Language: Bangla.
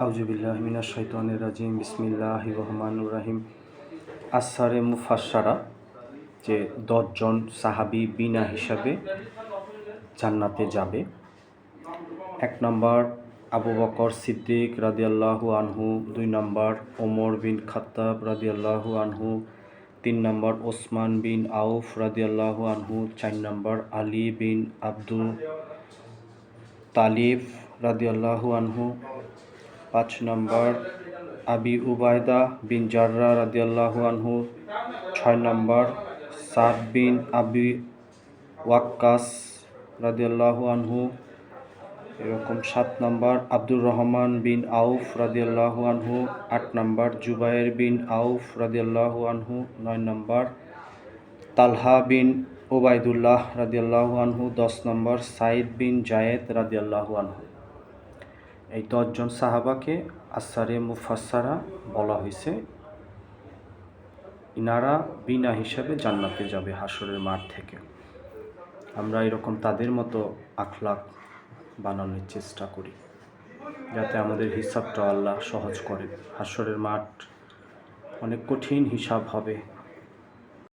আউযুবিল্লাহি মিনাশ শাইতানির রাজিম বিসমিল্লাহির রহমানির রহিম। আসসারে মুফাসসারা, যে 10 জন সাহাবী বিনা হিসাবে জান্নাতে যাবে। 1 নম্বর আবু বকর সিদ্দিক রাদিয়াল্লাহু আনহু, 2 নম্বর ওমর বিন খাত্তাব রাদিয়াল্লাহু আনহু, 3 নম্বর ওসমান বিন আউফ রাদিয়াল্লাহু আনহু, 4 নম্বর আলী বিন আব্দুল তালিব রাদিয়াল্লাহু আনহু, 5 নম্বর আবি উবায়দা বিন জাররাহ রাদিয়াল্লাহু আনহু, 6 নম্বর সাদ বিন আবি ওয়াক্কাস রাদিয়াল্লাহু আনহু, এরকম 7 নম্বর আব্দুর রহমান বিন আউফ রাদিয়াল্লাহু আনহু, 8 নম্বর জুবায়ের বিন আউফ রাদিয়াল্লাহু আনহু, 9 নম্বর তালহা বিন ওবায়দুল্লাহ রাদিয়াল্লাহু আনহু, 10 নম্বর সাইদ বিন জায়েদ রাদিয়াল্লাহু আনহু। এই 10 জন সাহাবাকে আসসারে মুফাসসারা বলা হয়েছে। ইনারা বিনা হিসাবে জান্নাতে যাবে হাসরের মাঠ থেকে। আমরা এরকম তাদের মতো আখলাক বানানোর চেষ্টা করি, যাতে আমাদের হিসাবটা আল্লাহ সহজ করেন। হাসরের মাঠ অনেক কঠিন হিসাব হবে।